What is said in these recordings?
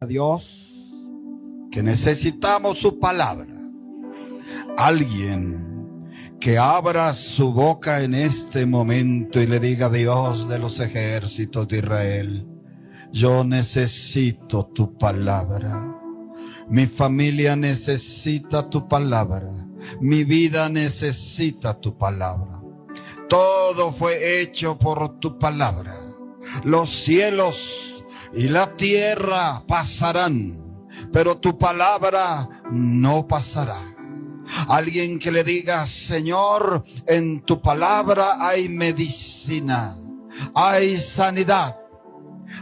a Dios que necesitamos su palabra. Alguien que abra su boca en este momento y le diga: Dios de los ejércitos de Israel, yo necesito tu palabra. Mi familia necesita tu palabra. Mi vida necesita tu palabra. Todo fue hecho por tu palabra. Los cielos y la tierra pasarán, pero tu palabra no pasará. Alguien que le diga: Señor, en tu palabra hay medicina, hay sanidad,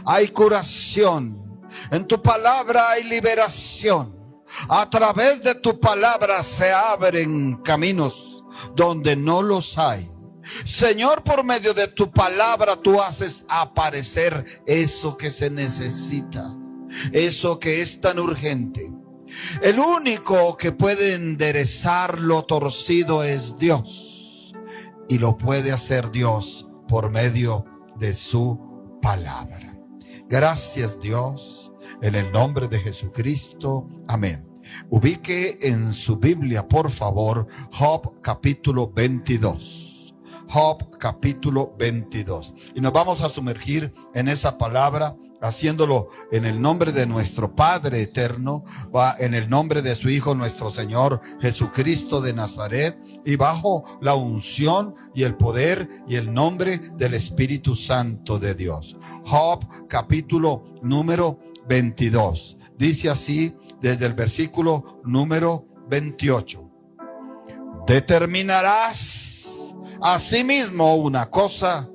hay curación. En tu palabra hay liberación. A través de tu palabra se abren caminos donde no los hay. Señor, por medio de tu palabra tú haces aparecer eso que se necesita, eso que es tan urgente. El único que puede enderezar lo torcido es Dios, y lo puede hacer Dios por medio de su palabra. Gracias, Dios, en el nombre de Jesucristo. Amén. Ubique en su Biblia, por favor, Job capítulo 22. Job capítulo 22. Y nos vamos a sumergir en esa palabra, haciéndolo en el nombre de nuestro Padre eterno, en el nombre de su Hijo nuestro Señor Jesucristo de Nazaret, y bajo la unción y el poder y el nombre del Espíritu Santo de Dios. Job capítulo número 22. Dice así desde el versículo número 28. Determinarás asimismo una cosa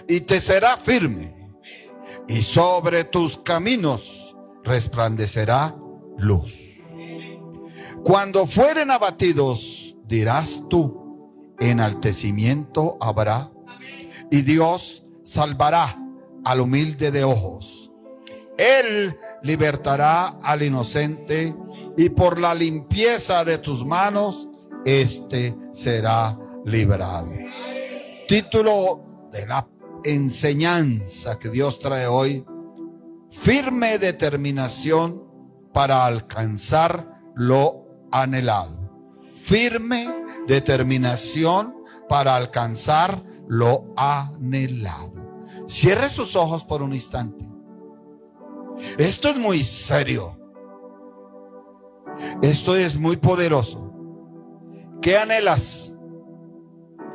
y te será firme, y sobre tus caminos resplandecerá luz. Cuando fueren abatidos, dirás tú: enaltecimiento habrá, y Dios salvará al humilde de ojos. Él libertará al inocente, y por la limpieza de tus manos éste será librado. Título de la enseñanza que Dios trae hoy: firme determinación para alcanzar lo anhelado. Firme determinación para alcanzar lo anhelado. Cierre sus ojos por un instante. Esto es muy serio. Esto es muy poderoso. ¿Qué anhelas?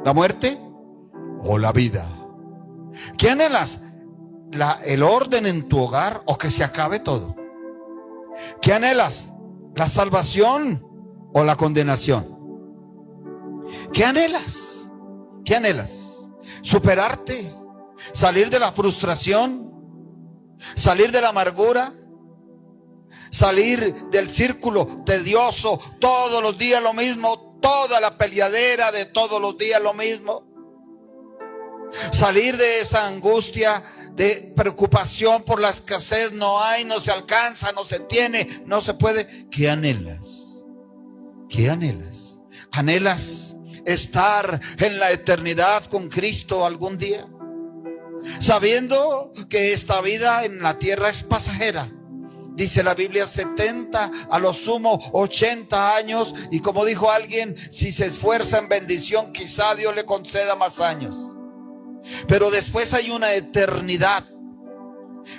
¿La muerte o la vida? ¿Qué anhelas? ¿El orden en tu hogar o que se acabe todo? ¿Qué anhelas? ¿La salvación o la condenación? ¿Qué anhelas? ¿Qué anhelas? ¿Superarte? ¿Salir de la frustración? ¿Salir de la amargura? ¿Salir del círculo tedioso? Todos los días lo mismo, toda la peleadera de todos los días lo mismo. Salir de esa angustia, de preocupación por la escasez. No hay, no se alcanza, no se tiene, no se puede. ¿Qué anhelas? ¿Qué anhelas? ¿Anhelas estar en la eternidad con Cristo algún día? Sabiendo que esta vida en la tierra es pasajera. Dice la Biblia 70, a lo sumo 80 años. Y como dijo alguien, si se esfuerza en bendición, quizá Dios le conceda más años. Pero después hay una eternidad.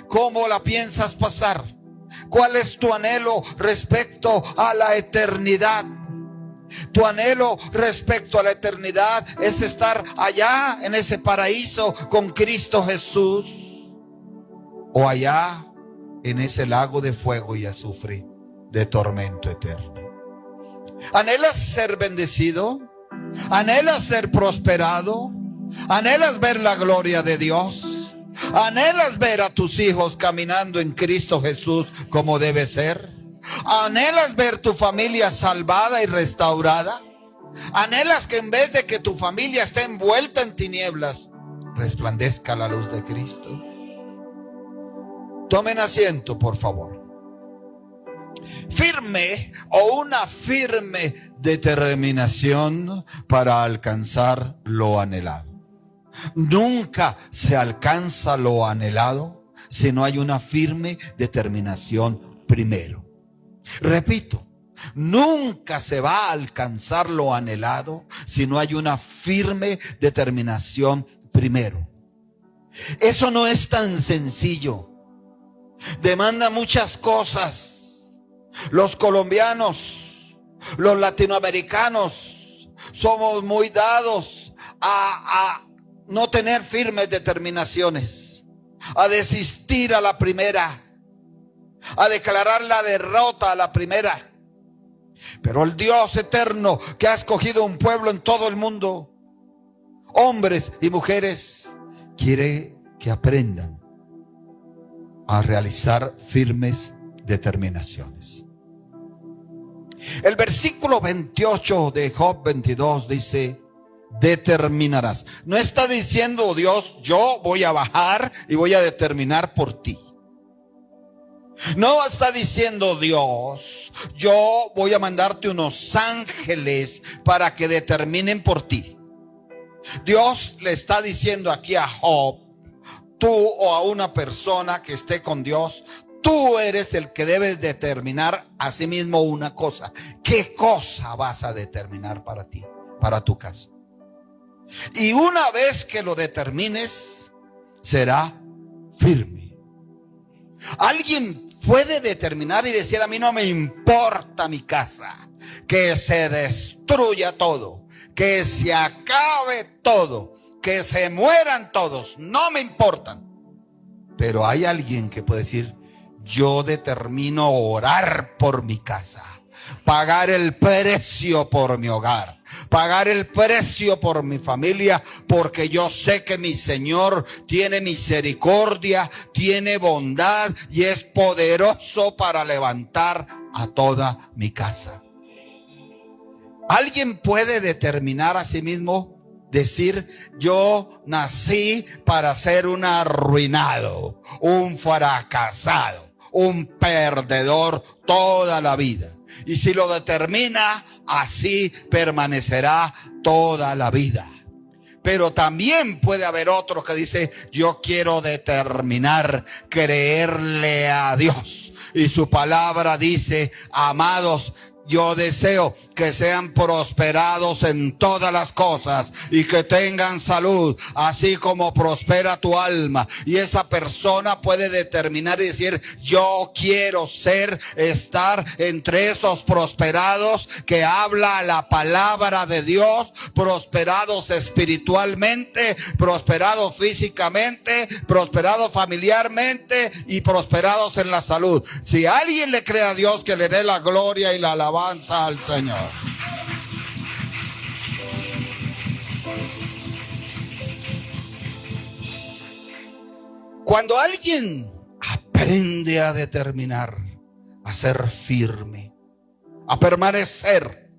¿Cómo la piensas pasar? ¿Cuál es tu anhelo respecto a la eternidad? Tu anhelo respecto a la eternidad es estar allá en ese paraíso con Cristo Jesús, o allá en ese lago de fuego y azufre de tormento eterno. ¿Anhelas ser bendecido? ¿Anhelas ser prosperado? ¿Anhelas ver la gloria de Dios? ¿Anhelas ver a tus hijos caminando en Cristo Jesús como debe ser? ¿Anhelas ver tu familia salvada y restaurada? ¿Anhelas que en vez de que tu familia esté envuelta en tinieblas, resplandezca la luz de Cristo? Tomen asiento, por favor. Firme o una firme determinación para alcanzar lo anhelado. Nunca se alcanza lo anhelado si no hay una firme determinación primero. Repito, nunca se va a alcanzar lo anhelado si no hay una firme determinación primero. Eso no es tan sencillo. Demanda muchas cosas. Los colombianos, los latinoamericanos, somos muy dados a no tener firmes determinaciones, a desistir a la primera, a declarar la derrota a la primera. Pero el Dios eterno que ha escogido un pueblo en todo el mundo, hombres y mujeres, quiere que aprendan a realizar firmes determinaciones. El versículo 28 de Job 22 dice: determinarás. No está diciendo Dios, yo voy a bajar y voy a determinar por ti. No está diciendo Dios, yo voy a mandarte unos ángeles para que determinen por ti. Dios le está diciendo aquí a Job, tú o a una persona que esté con Dios, tú eres el que debes determinar a sí mismo una cosa. ¿Qué cosa vas a determinar para ti, para tu casa? Y una vez que lo determines, será firme. Alguien puede determinar y decir: a mí no me importa mi casa, que se destruya todo, que se acabe todo, que se mueran todos, no me importan. Pero hay alguien que puede decir: yo determino orar por mi casa, pagar el precio por mi hogar, pagar el precio por mi familia, porque yo sé que mi Señor tiene misericordia, tiene bondad y es poderoso para levantar a toda mi casa. ¿Alguien puede determinar a sí mismo, decir: yo nací para ser un arruinado, un fracasado, un perdedor toda la vida? Y si lo determina, así permanecerá toda la vida. Pero también puede haber otro que dice: yo quiero determinar creerle a Dios. Y su palabra dice: amados, yo deseo que sean prosperados en todas las cosas y que tengan salud, así como prospera tu alma. Y esa persona puede determinar y decir: yo quiero estar entre esos prosperados que habla la palabra de Dios, prosperados espiritualmente, prosperados físicamente, prosperados familiarmente y prosperados en la salud. Si alguien le cree a Dios, que le dé la gloria y la alabanza al Señor. Cuando alguien aprende a determinar, a ser firme, a permanecer,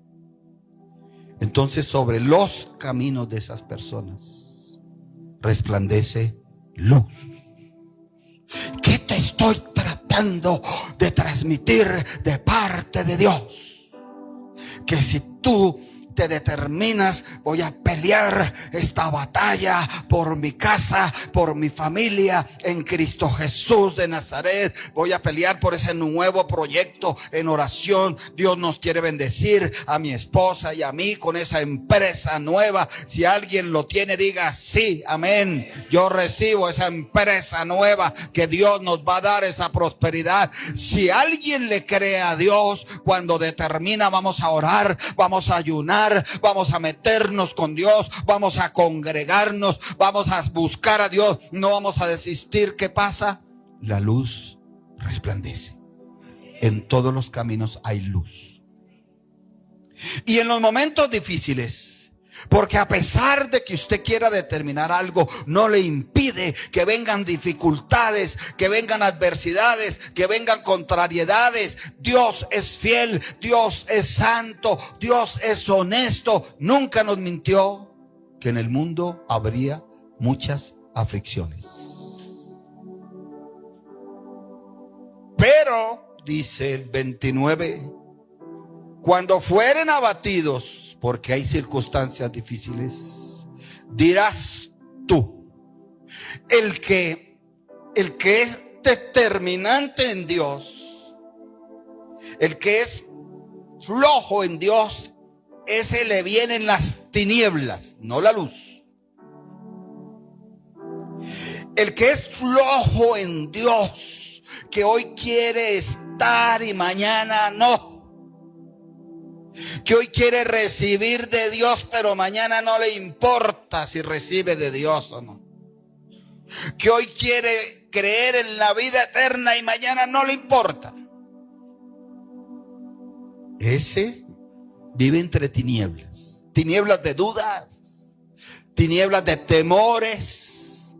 entonces sobre los caminos de esas personas resplandece luz. ¿Qué te estoy tratando de transmitir de parte de Dios? Que si tú te determinas: voy a pelear esta batalla por mi casa, por mi familia, en Cristo Jesús de Nazaret. Voy a pelear por ese nuevo proyecto en oración. Dios nos quiere bendecir a mi esposa y a mí con esa empresa nueva. Si alguien lo tiene, diga: sí, amén. Yo recibo esa empresa nueva que Dios nos va a dar, esa prosperidad. Si alguien le cree a Dios, cuando determina: vamos a orar, vamos a ayunar, vamos a meternos con Dios, vamos a congregarnos, vamos a buscar a Dios, no vamos a desistir, ¿qué pasa? La luz resplandece. En todos los caminos hay luz. Y en los momentos difíciles, porque a pesar de que usted quiera determinar algo, no le impide que vengan dificultades, que vengan adversidades, que vengan contrariedades. Dios es fiel, Dios es santo, Dios es honesto. Nunca nos mintió que en el mundo habría muchas aflicciones. Pero, dice el 29, cuando fueren abatidos, porque hay circunstancias difíciles, dirás tú: el que El que es determinante en Dios, el que es flojo en Dios, ese le vienen las tinieblas, no la luz. El que es flojo en Dios, que hoy quiere estar y mañana no, que hoy quiere recibir de Dios pero mañana no le importa si recibe de Dios o no, que hoy quiere creer en la vida eterna y mañana no le importa, ese vive entre tinieblas, tinieblas de dudas, tinieblas de temores,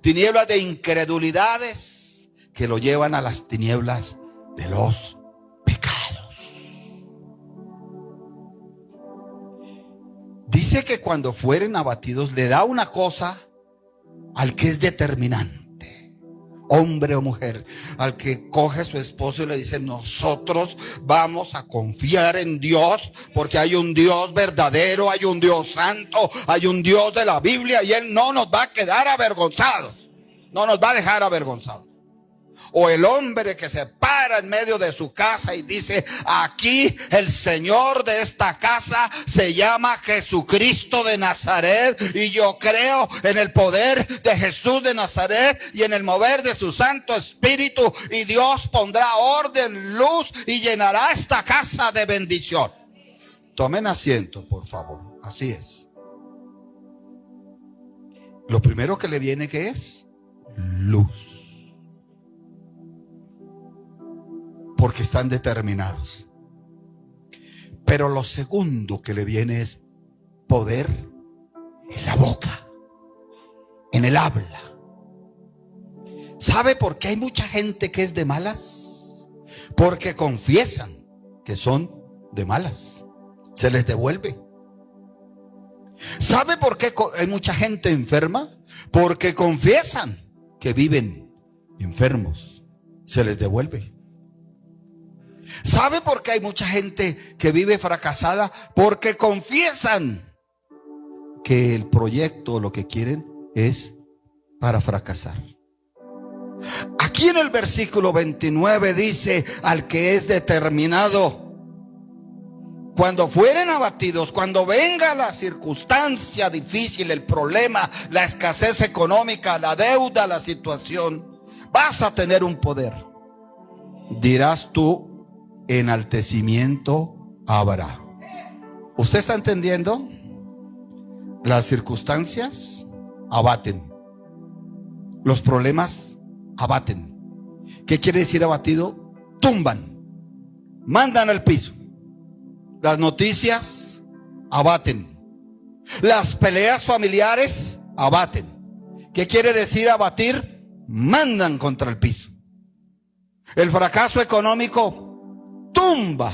tinieblas de incredulidades que lo llevan a las tinieblas de los pecados. Dice que cuando fueren abatidos le da una cosa al que es determinante, hombre o mujer, al que coge a su esposo y le dice: nosotros vamos a confiar en Dios porque hay un Dios verdadero, hay un Dios santo, hay un Dios de la Biblia y Él no nos va a quedar avergonzados, no nos va a dejar avergonzados. O el hombre que se para en medio de su casa y dice: aquí el Señor de esta casa se llama Jesucristo de Nazaret y yo creo en el poder de Jesús de Nazaret y en el mover de su Santo Espíritu, y Dios pondrá orden, luz y llenará esta casa de bendición. Tomen asiento, por favor. Así es. Lo primero que le viene, ¿qué es? Luz. Porque están determinados. Pero lo segundo que le viene es poder en la boca, en el habla. ¿Sabe por qué hay mucha gente que es de malas? Porque confiesan que son de malas. Se les devuelve. ¿Sabe por qué hay mucha gente enferma? Porque confiesan que viven enfermos. Se les devuelve. ¿Sabe por qué hay mucha gente que vive fracasada? Porque confiesan que el proyecto, lo que quieren, es para fracasar. Aquí en el versículo 29 dice: al que es determinado, cuando fueren abatidos, cuando venga la circunstancia difícil, el problema, la escasez económica, la deuda, la situación, vas a tener un poder. Dirás tú: enaltecimiento habrá. ¿Usted está entendiendo? Las circunstancias abaten, los problemas abaten. ¿Qué quiere decir abatido? Tumban, mandan al piso. Las noticias abaten, las peleas familiares abaten. ¿Qué quiere decir abatir? Mandan contra el piso. El fracaso económico tumba,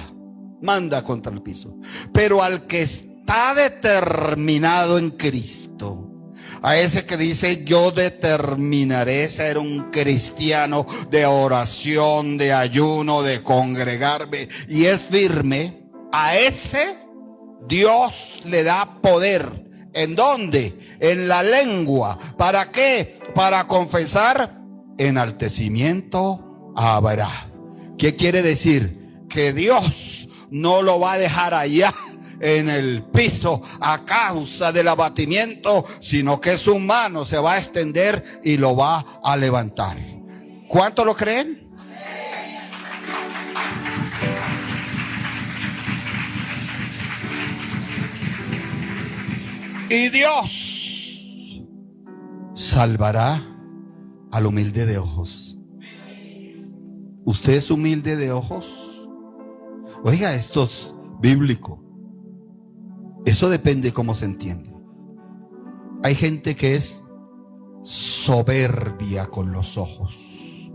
manda contra el piso. Pero al que está determinado en Cristo, a ese que dice: yo determinaré ser un cristiano de oración, de ayuno, de congregarme, y es firme, a ese Dios le da poder. ¿En dónde? En la lengua. ¿Para qué? Para confesar. Enaltecimiento habrá. ¿Qué quiere decir? Que Dios no lo va a dejar allá en el piso a causa del abatimiento, sino que su mano se va a extender y lo va a levantar. ¿Cuánto lo creen? Y Dios salvará al humilde de ojos. ¿Usted es humilde de ojos? Oiga, esto es bíblico. Eso depende cómo se entiende. Hay gente que es soberbia con los ojos.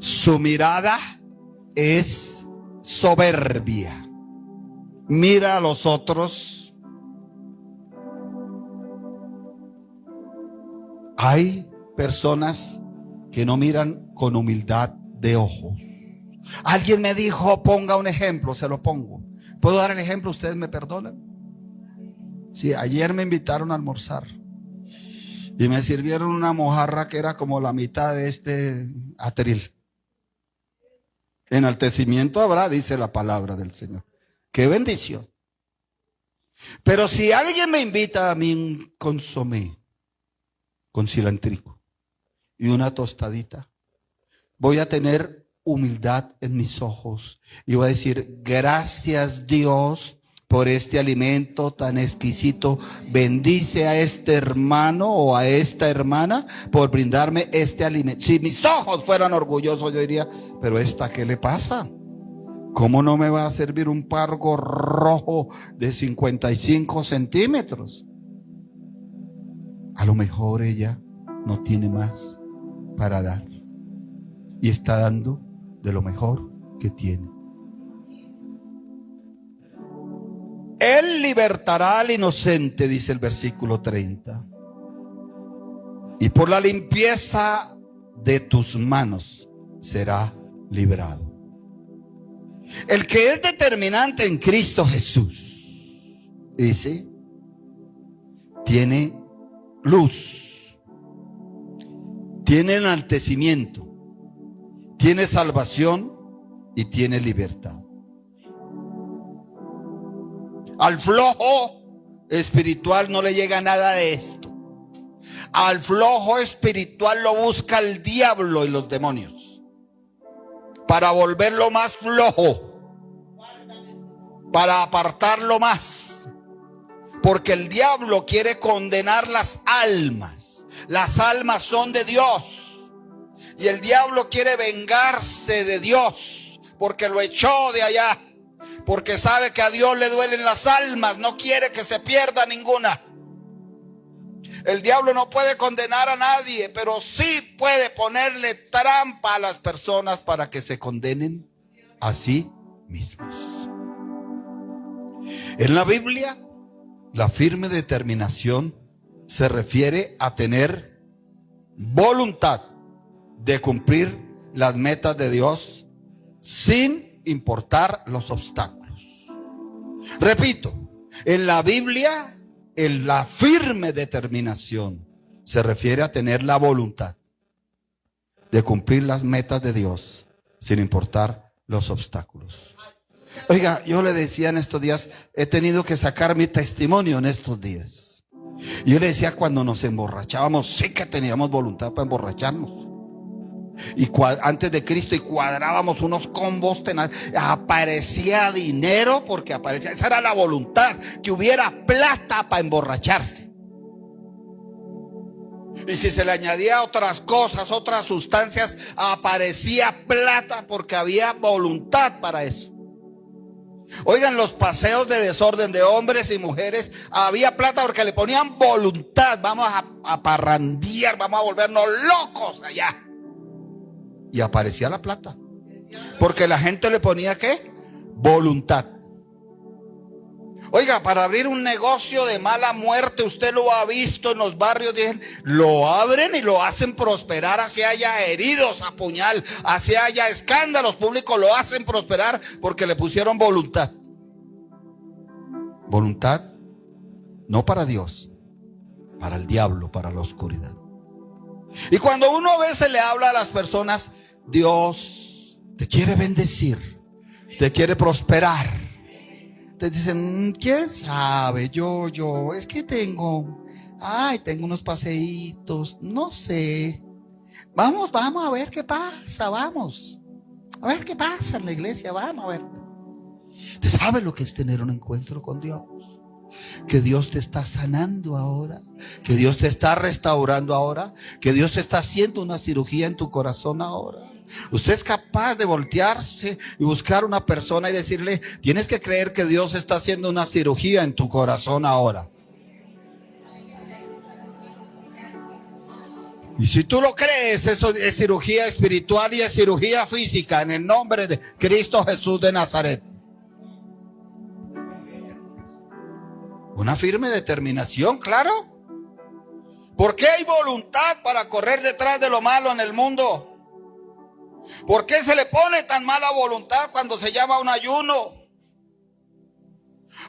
Su mirada es soberbia. Mira a los otros. Hay personas que no miran con humildad de ojos. Alguien me dijo: ponga un ejemplo. Se lo pongo. ¿Puedo dar el ejemplo? ¿Ustedes me perdonan? Sí, ayer me invitaron a almorzar Y me sirvieron una mojarra que era como la mitad de este atril. Enaltecimiento habrá, dice la palabra del Señor. ¡Qué bendición! Pero si alguien me invita a mí un consomé con cilantrico y una tostadita, voy a tener humildad en mis ojos y voy a decir: gracias, Dios, por este alimento tan exquisito. Bendice a este hermano o a esta hermana por brindarme este alimento. Si mis ojos fueran orgullosos, yo diría: pero ¿esta qué le pasa? ¿Cómo no me va a servir un pargo rojo de 55 centímetros? A lo mejor ella no tiene más para dar y está dando de lo mejor que tiene. Él libertará al inocente, dice el versículo 30. Y por la limpieza de tus manos será librado. El que es determinante en Cristo Jesús, dice, tiene luz, tiene enaltecimiento, tiene salvación y tiene libertad. Al flojo espiritual no le llega nada de esto. Al flojo espiritual lo busca el diablo y los demonios para volverlo más flojo, para apartarlo más, porque el diablo quiere condenar las almas. Las almas son de Dios y el diablo quiere vengarse de Dios porque lo echó de allá, porque sabe que a Dios le duelen las almas, no quiere que se pierda ninguna. El diablo no puede condenar a nadie, pero sí puede ponerle trampa a las personas para que se condenen a sí mismos. En la Biblia, la firme determinación se refiere a tener voluntad de cumplir las metas de Dios sin importar los obstáculos. Repito, en la Biblia, la firme determinación se refiere a tener la voluntad de cumplir las metas de Dios sin importar los obstáculos. Oiga, yo le decía en estos días, he tenido que sacar mi testimonio en estos días. Yo le decía, cuando nos emborrachábamos, sí que teníamos voluntad para emborracharnos. Y antes de Cristo, y cuadrábamos unos combos aparecía dinero, porque aparecía, esa era la voluntad, que hubiera plata para emborracharse. Y si se le añadía otras cosas, otras sustancias, aparecía plata, porque había voluntad para eso. Oigan, los paseos de desorden de hombres y mujeres, había plata porque le ponían voluntad. Vamos a parrandear, vamos a volvernos locos allá. Y aparecía la plata, porque la gente le ponía ¿qué? Voluntad. Oiga, para abrir un negocio de mala muerte, usted lo ha visto en los barrios, dicen, lo abren y lo hacen prosperar, así haya heridos a puñal, así haya escándalos públicos, lo hacen prosperar porque le pusieron voluntad. Voluntad no para Dios, para el diablo, para la oscuridad. Y cuando uno a veces le habla a las personas, Dios te quiere bendecir, te quiere prosperar. Te dicen, ¿quién sabe? Yo, es que tengo unos paseitos, no sé. Vamos a ver qué pasa, vamos. A ver qué pasa en la iglesia, vamos a ver. ¿Usted sabe lo que es tener un encuentro con Dios? Que Dios te está sanando ahora, que Dios te está restaurando ahora, que Dios está haciendo una cirugía en tu corazón ahora. Usted es capaz de voltearse y buscar una persona y decirle, tienes que creer que Dios está haciendo una cirugía en tu corazón ahora. Y si tú lo crees, eso es cirugía espiritual y es cirugía física en el nombre de Cristo Jesús de Nazaret. Una firme determinación, claro. ¿Por qué hay voluntad para correr detrás de lo malo en el mundo? ¿Por qué se le pone tan mala voluntad cuando se llama un ayuno?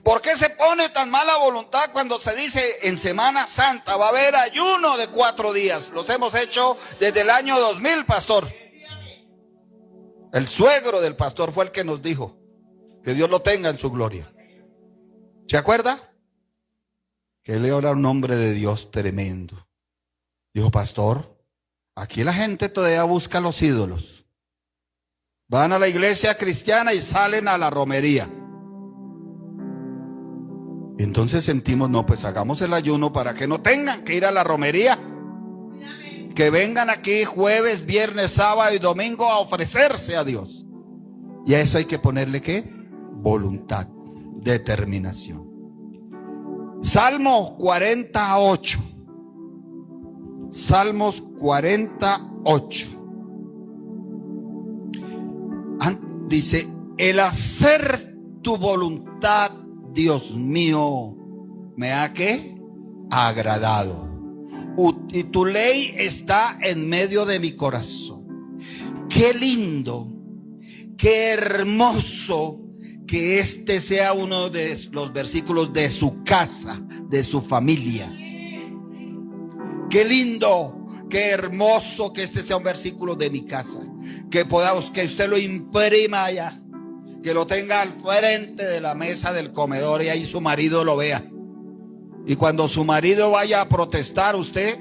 ¿Por qué se pone tan mala voluntad cuando se dice en Semana Santa va a haber ayuno de 4 días? Los hemos hecho desde el año 2000, pastor. El suegro del pastor fue el que nos dijo, que Dios lo tenga en su gloria. ¿Se acuerda? Que él era un hombre de Dios tremendo. Dijo, pastor, aquí la gente todavía busca los ídolos. Van a la iglesia cristiana y salen a la romería. Entonces sentimos, no, pues hagamos el ayuno para que no tengan que ir a la romería. Que vengan aquí jueves, viernes, sábado y domingo a ofrecerse a Dios. Y a eso hay que ponerle ¿qué? Voluntad, determinación. Salmo 48. Salmos 48. Dice, el hacer tu voluntad, Dios mío, me ha ¿qué? Agradado. Y tu ley está en medio de mi corazón. Qué lindo, qué hermoso que este sea uno de los versículos de su casa, de su familia. Qué lindo, qué hermoso que este sea un versículo de mi casa. Que podamos, que usted lo imprima allá, que lo tenga al frente de la mesa del comedor y ahí su marido lo vea. Y cuando su marido vaya a protestar, usted,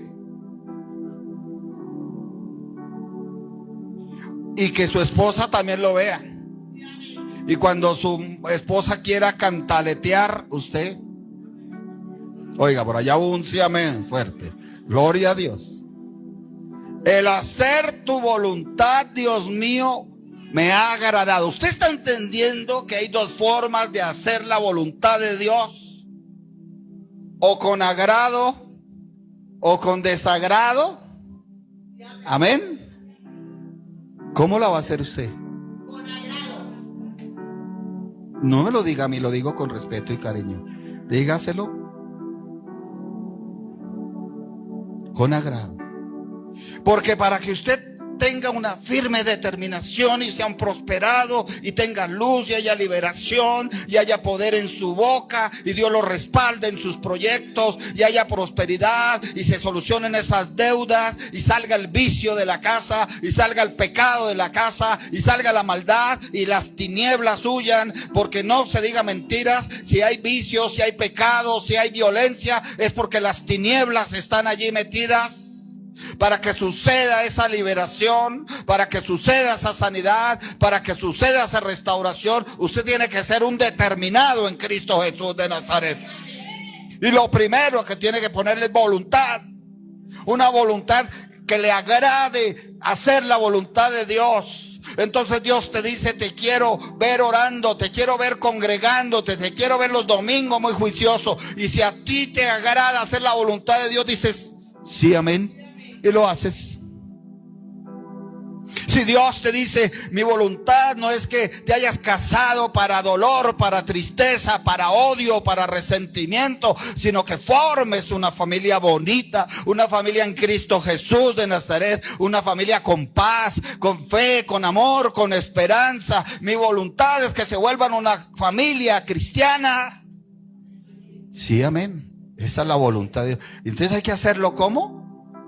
y que su esposa también lo vea. Y cuando su esposa quiera cantaletear, usted, oiga, por allá hubo un sí amén fuerte. Gloria a Dios. El hacer tu voluntad, Dios mío, me ha agradado. ¿Usted está entendiendo que hay 2 formas de hacer la voluntad de Dios? O con agrado o con desagrado. Amén. ¿Cómo la va a hacer usted? Con agrado. No me lo diga a mí, lo digo con respeto y cariño. Dígaselo con agrado. Porque para que usted tenga una firme determinación y sea un prosperado y tenga luz y haya liberación y haya poder en su boca y Dios lo respalde en sus proyectos y haya prosperidad y se solucionen esas deudas y salga el vicio de la casa y salga el pecado de la casa y salga la maldad y las tinieblas huyan, porque no se diga mentiras. Si hay vicios, si hay pecados, si hay violencia, es porque las tinieblas están allí metidas. Para que suceda esa liberación, para que suceda esa sanidad, para que suceda esa restauración, usted tiene que ser un determinado en Cristo Jesús de Nazaret. Y lo primero que tiene que ponerle es voluntad. Una voluntad que le agrade hacer la voluntad de Dios. Entonces Dios te dice, te quiero ver orando, te quiero ver congregándote, te quiero ver los domingos muy juicioso. Y si a ti te agrada hacer la voluntad de Dios, dices, sí, amén. Y lo haces. Si Dios te dice, mi voluntad no es que te hayas casado para dolor, para tristeza, para odio, para resentimiento, sino que formes una familia bonita, una familia en Cristo Jesús de Nazaret, una familia con paz, con fe, con amor, con esperanza. Mi voluntad es que se vuelvan una familia cristiana. Sí, amén. Esa es la voluntad de Dios. Entonces hay que hacerlo ¿cómo?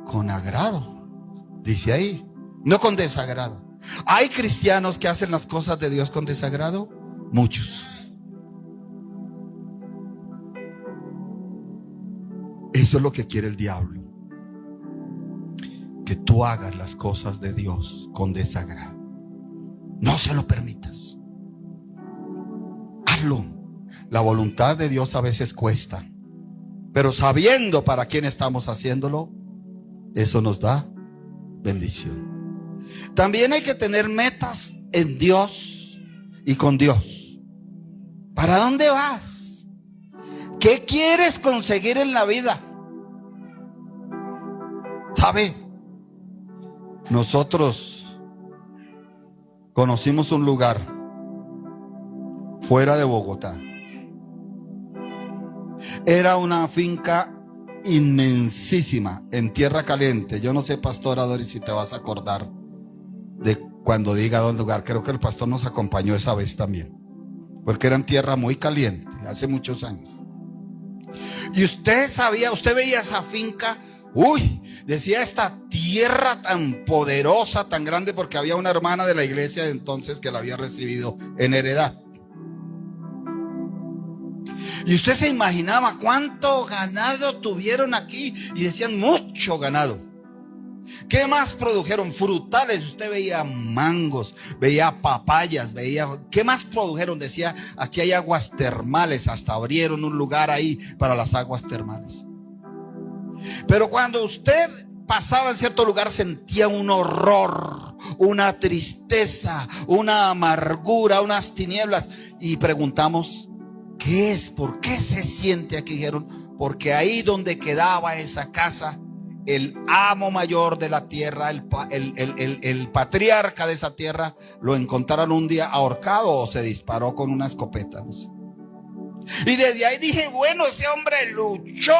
Con agrado, dice ahí, no con desagrado. ¿Hay cristianos que hacen las cosas de Dios con desagrado? Muchos. Eso es lo que quiere el diablo, que tú hagas las cosas de Dios con desagrado. No se lo permitas. Hazlo. La voluntad de Dios a veces cuesta, pero sabiendo para quién estamos haciéndolo, eso nos da bendición. También hay que tener metas en Dios y con Dios. ¿Para dónde vas? ¿Qué quieres conseguir en la vida? ¿Sabe? Nosotros conocimos un lugar fuera de Bogotá. Era una finca inmensísima en tierra caliente. Yo no sé, pastor Adoris, si te vas a acordar de cuando diga dónde lugar. Creo que el pastor nos acompañó esa vez también, porque era en tierra muy caliente. hace muchos años. Y usted veía esa finca, decía, esta tierra tan poderosa, tan grande, porque había una hermana de la iglesia de entonces que la había recibido en heredad. Y usted se imaginaba cuánto ganado tuvieron aquí, y decían mucho ganado. ¿Qué más produjeron? Frutales, usted veía mangos, veía papayas, ¿qué más produjeron? Decía, aquí hay aguas termales, hasta abrieron un lugar ahí para las aguas termales. Pero cuando usted pasaba en cierto lugar, sentía un horror, una tristeza, una amargura, unas tinieblas, y preguntamos, ¿qué es? ¿Por qué se siente aquí? Dijeron, porque ahí donde quedaba esa casa, el amo mayor de la tierra, el patriarca de esa tierra, lo encontraron un día ahorcado o se disparó con una escopeta, no sé. Y desde ahí dije, bueno, ese hombre luchó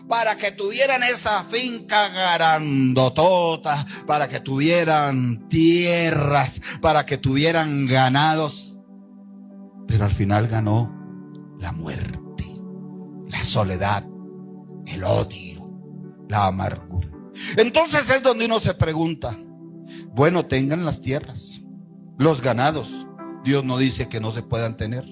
para que tuvieran esa finca grandotota, para que tuvieran tierras, para que tuvieran ganados. Pero al final ganó la muerte, la soledad, el odio, la amargura. Entonces es donde uno se pregunta, bueno, tengan las tierras, los ganados. Dios no dice que no se puedan tener,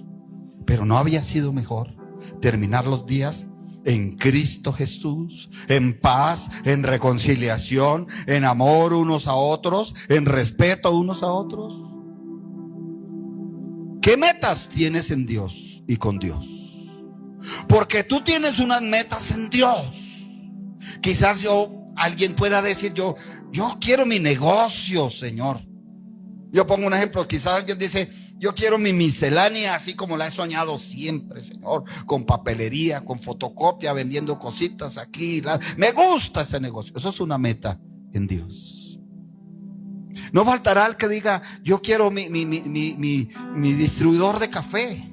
pero ¿no había sido mejor terminar los días en Cristo Jesús, en paz, en reconciliación, en amor unos a otros, en respeto unos a otros? ¿Qué metas tienes en Dios y con Dios? Porque tú tienes unas metas en Dios. Quizás alguien pueda decir, yo quiero mi negocio, Señor. Yo pongo un ejemplo, quizás alguien dice, yo quiero mi miscelánea así como la he soñado siempre, Señor, con papelería, con fotocopia, vendiendo cositas aquí. Me gusta ese negocio. Eso es una meta en Dios. No faltará el que diga, yo quiero mi distribuidor de café.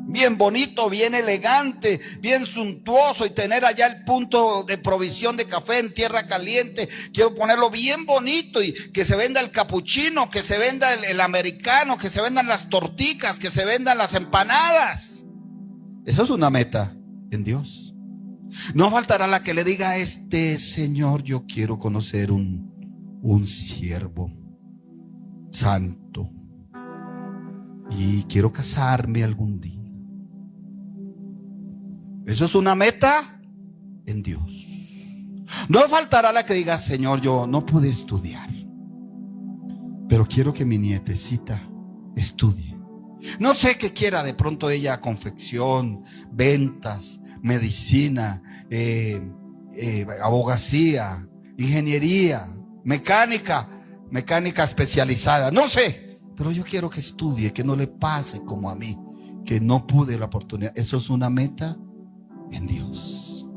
Bien bonito, bien elegante, bien suntuoso, y tener allá el punto de provisión de café en tierra caliente. Quiero ponerlo bien bonito y que se venda el capuchino, que se venda el americano, que se vendan las torticas, que se vendan las empanadas. Eso es una meta en Dios. No faltará la que le diga, Señor, yo quiero conocer un siervo santo y quiero casarme algún día. Eso es una meta en Dios. No faltará la que diga, Señor, yo no pude estudiar, pero quiero que mi nietecita estudie. No sé qué quiera, de pronto ella, confección, ventas, medicina, abogacía, ingeniería, mecánica especializada, no sé, pero yo quiero que estudie, que no le pase como a mí, que no pude la oportunidad. Eso es una meta en Dios.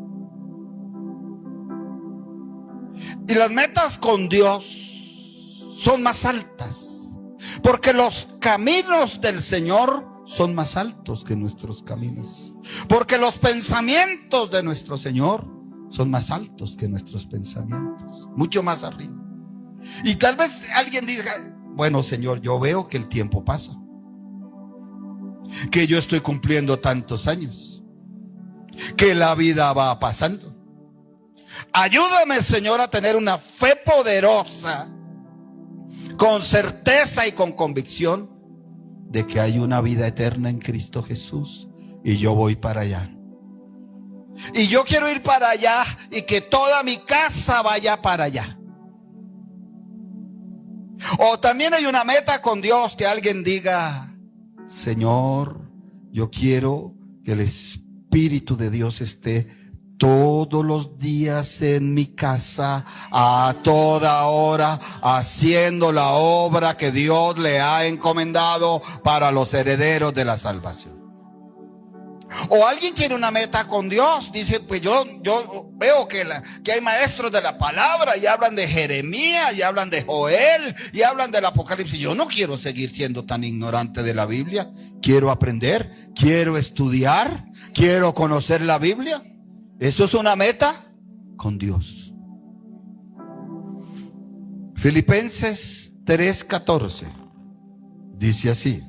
Y las metas con Dios son más altas, porque los caminos del Señor son más altos que nuestros caminos, porque los pensamientos de nuestro Señor son más altos que nuestros pensamientos, mucho más arriba. Y tal vez alguien diga, bueno, Señor, yo veo que el tiempo pasa, que yo estoy cumpliendo tantos años, que la vida va pasando. Ayúdame, Señor, a tener una fe poderosa, con certeza y con convicción de que hay una vida eterna en Cristo Jesús, y yo voy para allá. Y yo quiero ir para allá y que toda mi casa vaya para allá. O también hay una meta con Dios, que alguien diga, Señor, yo quiero que el Espíritu de Dios esté todos los días en mi casa, a toda hora, haciendo la obra que Dios le ha encomendado para los herederos de la salvación. O alguien quiere una meta con Dios, dice, pues yo veo que hay maestros de la palabra y hablan de Jeremías y hablan de Joel y hablan del Apocalipsis. Yo no quiero seguir siendo tan ignorante de la Biblia. Quiero aprender, quiero estudiar, quiero conocer la Biblia. Eso es una meta con Dios. Filipenses 3:14 dice así: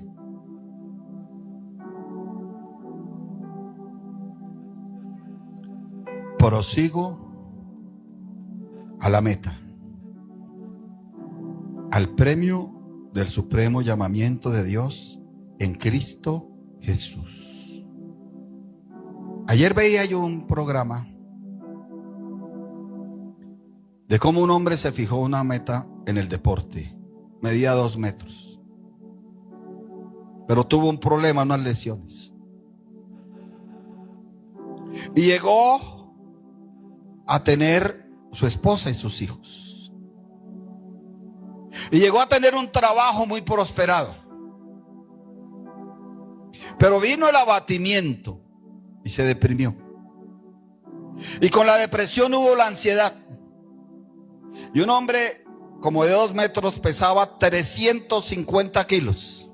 prosigo a la meta, al premio del supremo llamamiento de Dios en Cristo Jesús. Ayer veía yo un programa de cómo un hombre se fijó una meta en el deporte. Medía 2 metros. Pero tuvo un problema, unas lesiones. Y llegó a tener su esposa y sus hijos. Y llegó a tener un trabajo muy prosperado. Pero vino el abatimiento y se deprimió. Y con la depresión hubo la ansiedad. Y un hombre como de 2 metros pesaba 350 kilos.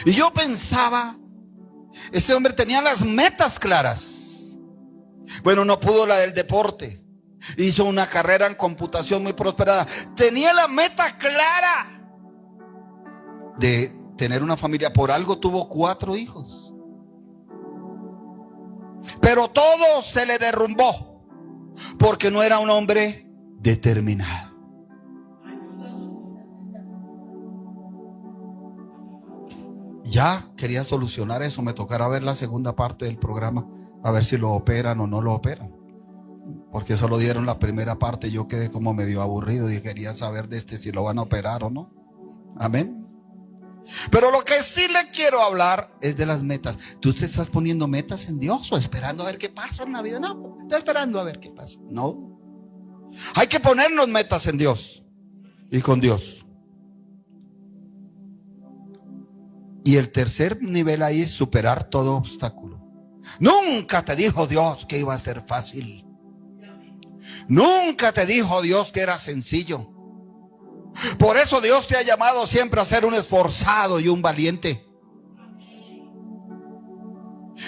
Y yo pensaba, ese hombre tenía las metas claras. Bueno, no pudo la del deporte. Hizo una carrera en computación muy prosperada. Tenía la meta clara de tener una familia. Por algo tuvo 4 hijos. Pero todo se le derrumbó porque no era un hombre determinado. Ya quería solucionar eso. Me tocará ver la segunda parte del programa, a ver si lo operan o no lo operan, porque solo dieron la primera parte. Yo quedé como medio aburrido y quería saber de si lo van a operar o no. Amén. Pero lo que sí le quiero hablar es de las metas. ¿Tú te estás poniendo metas en Dios o esperando a ver qué pasa en la vida? No, estoy esperando a ver qué pasa. No. Hay que ponernos metas en Dios y con Dios. Y el tercer nivel ahí es superar todo obstáculo. Nunca te dijo Dios que iba a ser fácil. Nunca te dijo Dios que era sencillo. Por eso Dios te ha llamado siempre a ser un esforzado y un valiente.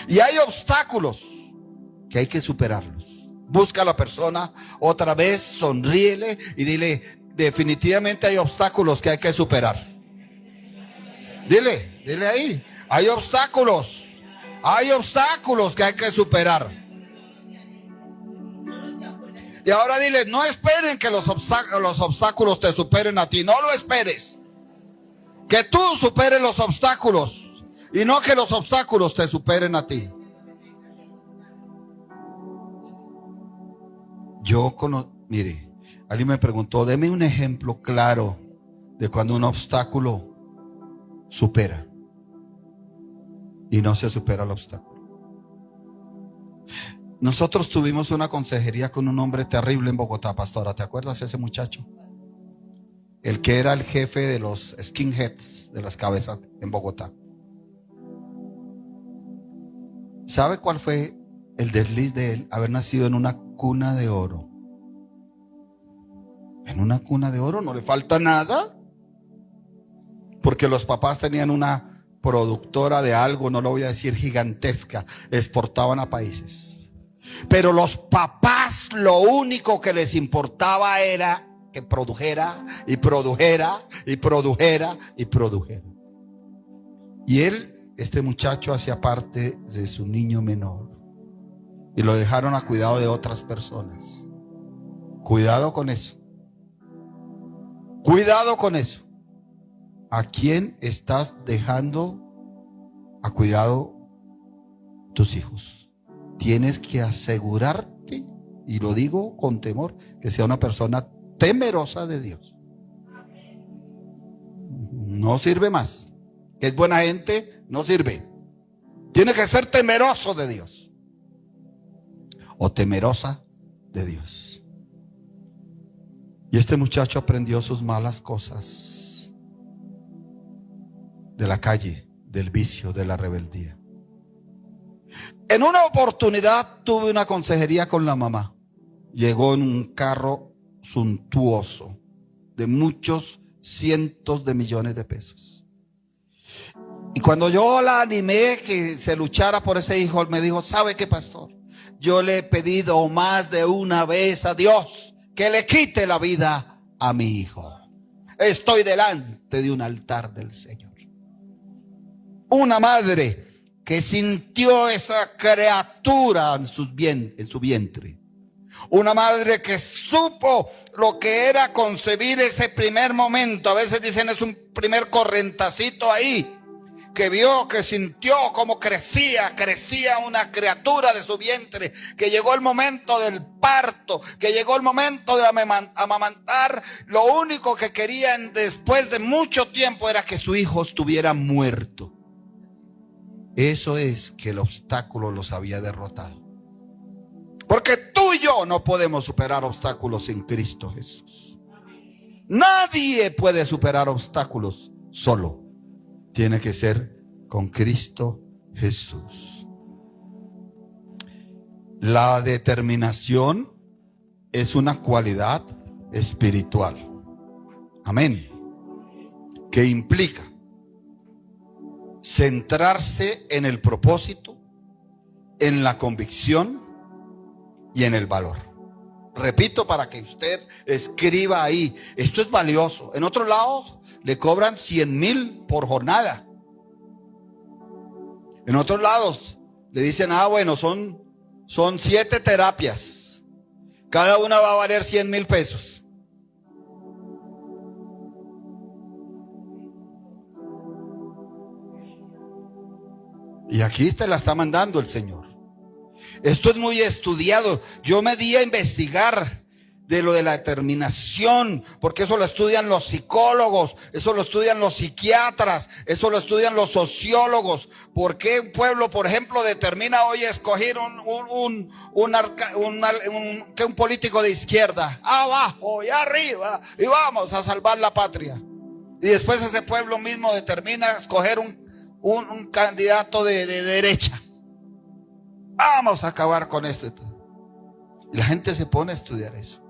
Y hay obstáculos que hay que superarlos. Busca a la persona otra vez, sonríele y dile: definitivamente hay obstáculos que hay que superar. Dile ahí, hay obstáculos que hay que superar. Y ahora dile: no esperen que los obstáculos te superen a ti. No lo esperes. Que tú superes los obstáculos y no que los obstáculos te superen a ti. Mire, alguien me preguntó: deme un ejemplo claro de cuando un obstáculo supera y no se supera el obstáculo. Nosotros tuvimos una consejería con un hombre terrible en Bogotá, pastora. ¿Te acuerdas de ese muchacho? El que era el jefe de los skinheads, de las cabezas en Bogotá. ¿Sabe cuál fue el desliz de él? Haber nacido en una cuna de oro. En una cuna de oro no le falta nada, porque los papás tenían una productora de algo, no lo voy a decir gigantesca, exportaban a países. Pero los papás lo único que les importaba era que produjera y produjera y produjera y produjera. Y este muchacho hacía parte de su niño menor y lo dejaron a cuidado de otras personas. Cuidado con eso. Cuidado con eso. ¿A quién estás dejando a cuidado tus hijos? Tienes que asegurarte, y lo digo con temor, que sea una persona temerosa de Dios. No sirve más. Que es buena gente, no sirve. Tiene que ser temeroso de Dios o temerosa de Dios. Y este muchacho aprendió sus malas cosas de la calle, del vicio, de la rebeldía. En una oportunidad tuve una consejería con la mamá. Llegó en un carro suntuoso de muchos cientos de millones de pesos. Y cuando yo la animé que se luchara por ese hijo, me dijo: ¿sabe qué, pastor? Yo le he pedido más de una vez a Dios que le quite la vida a mi hijo. Estoy delante de un altar del Señor. Una madre que sintió esa criatura en su vientre. Una madre que supo lo que era concebir ese primer momento. A veces dicen es un primer correntacito ahí. Que vio, que sintió cómo crecía una criatura de su vientre, que llegó el momento del parto, que llegó el momento de amamantar. Lo único que querían después de mucho tiempo era que su hijo estuviera muerto. Eso es que el obstáculo los había derrotado. Porque tú y yo no podemos superar obstáculos sin Cristo Jesús. Nadie puede superar obstáculos solo. Tiene que ser con Cristo Jesús. La determinación es una cualidad espiritual. Amén. Que implica centrarse en el propósito, en la convicción y en el valor. Repito para que usted escriba ahí. Esto es valioso. En otros lados le cobran 100,000 por jornada. En otros lados le dicen, bueno, son 7 terapias. Cada una va a valer 100,000 pesos. Y aquí te la está mandando el Señor. Esto es muy estudiado. Yo me di a investigar de lo de la determinación, porque eso lo estudian los psicólogos, eso lo estudian los psiquiatras, eso lo estudian los sociólogos. ¿Por qué un pueblo, por ejemplo, determina hoy escoger un político de izquierda, abajo y arriba, y vamos a salvar la patria? Y después ese pueblo mismo determina escoger un candidato de derecha. Vamos a acabar con esto. Y la gente se pone a estudiar eso.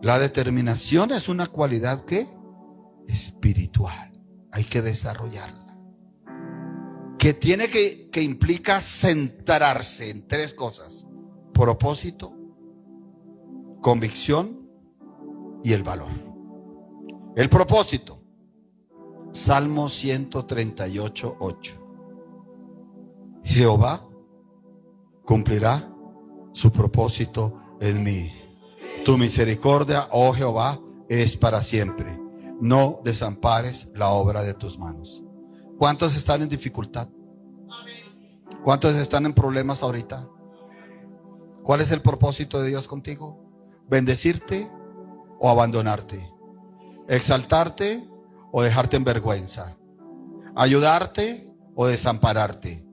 La determinación es una cualidad que espiritual. Hay que desarrollarla. Que implica centrarse en 3 cosas: propósito, convicción y el valor. El propósito. Salmo 138:8. Jehová cumplirá su propósito en mí. Tu misericordia, oh Jehová, es para siempre. No desampares la obra de tus manos. ¿Cuántos están en dificultad? ¿Cuántos están en problemas ahorita? ¿Cuál es el propósito de Dios contigo? ¿Bendecirte o abandonarte? ¿Exaltarte o dejarte en vergüenza? ¿Ayudarte o desampararte?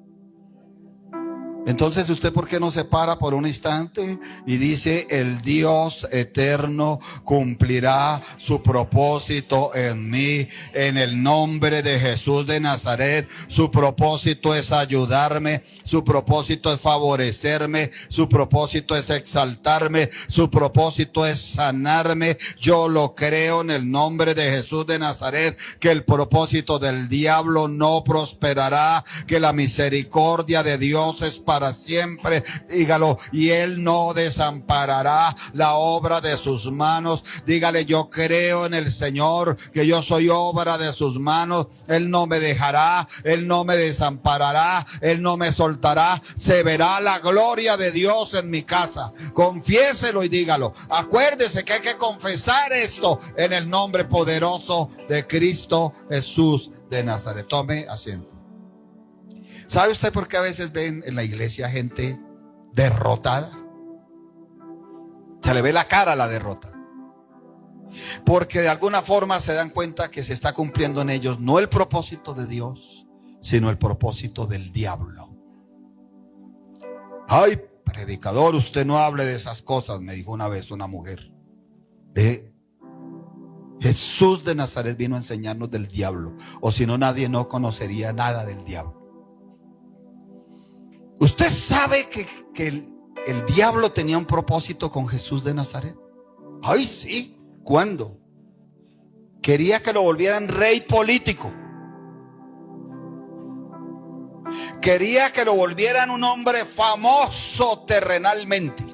Entonces, ¿usted por qué no se para por un instante y dice: el Dios eterno cumplirá su propósito en mí, en el nombre de Jesús de Nazaret? Su propósito es ayudarme, su propósito es favorecerme, su propósito es exaltarme, su propósito es sanarme. Yo lo creo en el nombre de Jesús de Nazaret, que el propósito del diablo no prosperará, que la misericordia de Dios es para siempre, dígalo, y Él no desamparará la obra de sus manos. Dígale: yo creo en el Señor, que yo soy obra de sus manos. Él no me dejará, Él no me desamparará, Él no me soltará. Se verá la gloria de Dios en mi casa. Confiéselo y dígalo. Acuérdese que hay que confesar esto en el nombre poderoso de Cristo Jesús de Nazaret. Tome asiento. ¿Sabe usted por qué a veces ven en la iglesia gente derrotada? Se le ve la cara a la derrota. Porque de alguna forma se dan cuenta que se está cumpliendo en ellos no el propósito de Dios, sino el propósito del diablo. Ay, predicador, usted no hable de esas cosas, me dijo una vez una mujer. Jesús de Nazaret vino a enseñarnos del diablo, o si no, nadie no conocería nada del diablo. ¿Usted sabe que el diablo tenía un propósito con Jesús de Nazaret? Ay, sí. ¿Cuándo? Quería que lo volvieran rey político. Quería que lo volvieran un hombre famoso terrenalmente.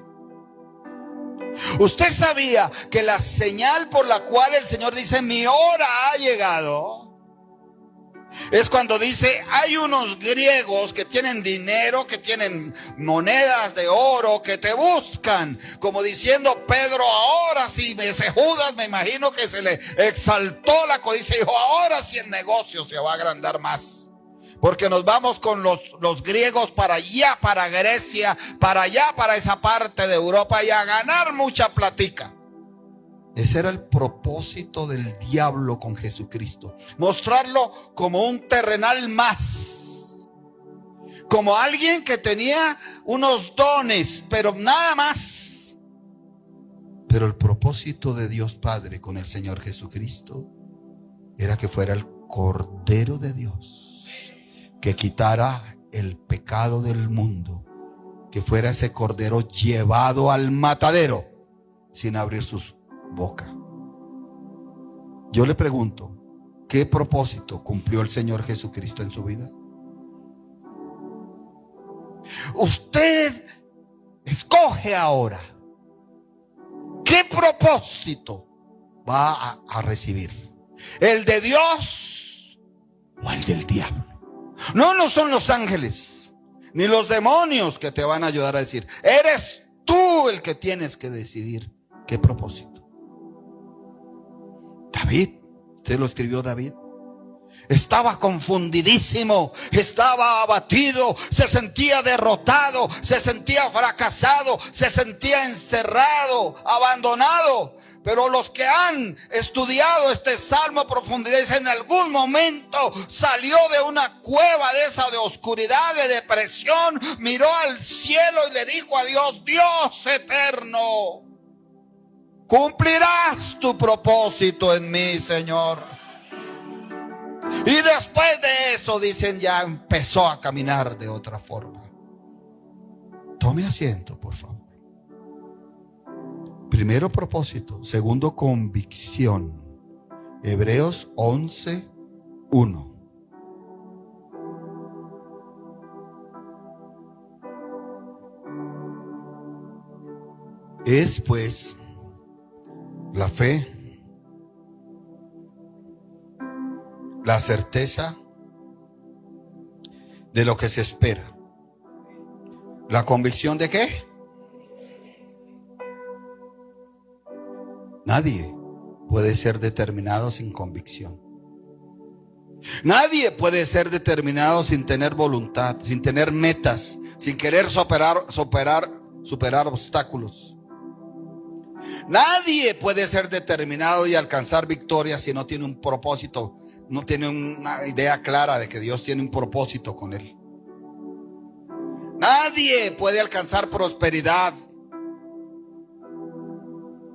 ¿Usted sabía que la señal por la cual el Señor dice: mi hora ha llegado, Es cuando dice, hay unos griegos que tienen dinero, que tienen monedas de oro, que te buscan, como diciendo, Pedro, ahora sí, ese Judas, me imagino que se le exaltó la codicia y dijo, ahora sí el negocio se va a agrandar más. Porque nos vamos con los griegos para allá, para Grecia, para allá, para esa parte de Europa y a ganar mucha platica. Ese era el propósito del diablo con Jesucristo. Mostrarlo como un terrenal más. Como alguien que tenía unos dones, pero nada más. Pero el propósito de Dios Padre con el Señor Jesucristo era que fuera el Cordero de Dios, que quitara el pecado del mundo, que fuera ese Cordero llevado al matadero sin abrir sus boca. Yo le pregunto, ¿qué propósito cumplió el Señor Jesucristo en su vida? Usted escoge ahora qué propósito va a recibir, el de Dios o el del diablo. No son los ángeles ni los demonios que te van a ayudar a decir, eres tú el que tienes que decidir qué propósito. David, usted lo escribió David, estaba confundidísimo, estaba abatido, se sentía derrotado, se sentía fracasado, se sentía encerrado, abandonado. Pero los que han estudiado este salmo a profundidad dicen, en algún momento salió de una cueva de esa de oscuridad, de depresión, miró al cielo y le dijo a Dios, Dios eterno, cumplirás tu propósito en mí, Señor. Y después de eso, dicen, ya empezó a caminar de otra forma. Tome asiento, por favor. Primero, propósito. Segundo, convicción. Hebreos 11:1. Es pues la fe, la certeza de lo que se espera. ¿La convicción de qué? Nadie puede ser determinado sin convicción. Nadie puede ser determinado sin tener voluntad, sin tener metas, sin querer superar obstáculos. Nadie puede ser determinado y alcanzar victoria si no tiene un propósito, no tiene una idea clara de que Dios tiene un propósito con él. Nadie puede alcanzar prosperidad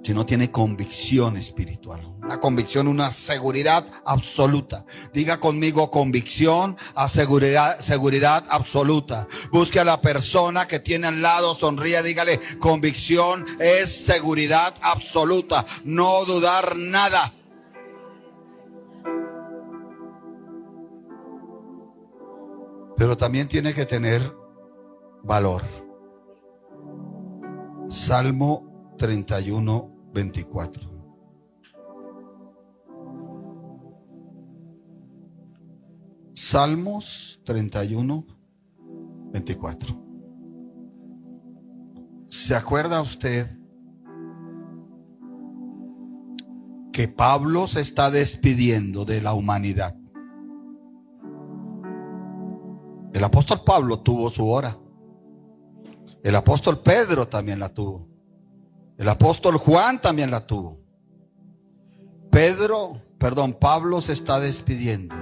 si no tiene convicción espiritual. Una convicción, una seguridad absoluta. Diga conmigo, convicción a seguridad absoluta. Busque a la persona que tiene al lado, sonríe, dígale, convicción es seguridad absoluta. No dudar nada. Pero también tiene que tener valor. Salmo 31:24. Salmos 31:24. ¿Se acuerda usted que Pablo se está despidiendo de la humanidad? El apóstol Pablo tuvo su hora. El apóstol Pedro también la tuvo. El apóstol Juan también la tuvo. Pablo se está despidiendo.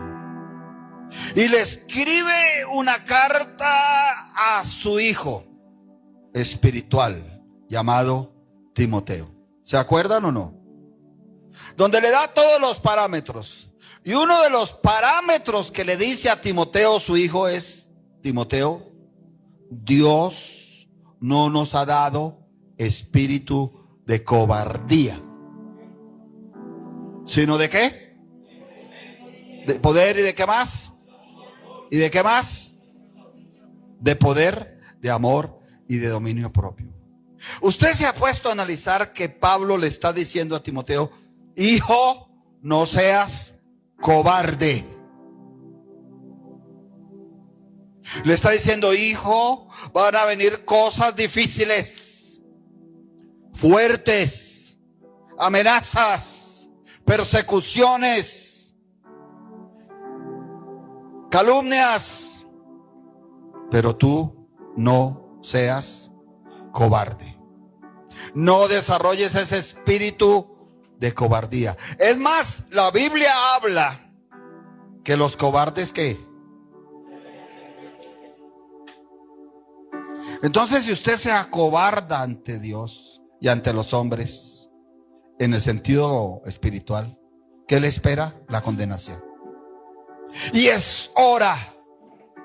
Y le escribe una carta a su hijo espiritual llamado Timoteo. ¿Se acuerdan o no? Donde le da todos los parámetros. Y uno de los parámetros que le dice a Timoteo, su hijo, es: Timoteo, Dios no nos ha dado espíritu de cobardía, sino ¿de qué? De poder. ¿Y de qué más? ¿Y de qué más? De poder, de amor y de dominio propio. Usted se ha puesto a analizar que Pablo le está diciendo a Timoteo: hijo, no seas cobarde. Le está diciendo: hijo, van a venir cosas difíciles, fuertes, amenazas, persecuciones, calumnias, pero tú no seas cobarde. No desarrolles ese espíritu de cobardía. Es más, la Biblia habla que los cobardes, ¿qué? Entonces, si usted se acobarda ante Dios y ante los hombres, en el sentido espiritual, ¿qué le espera? La condenación. Y es hora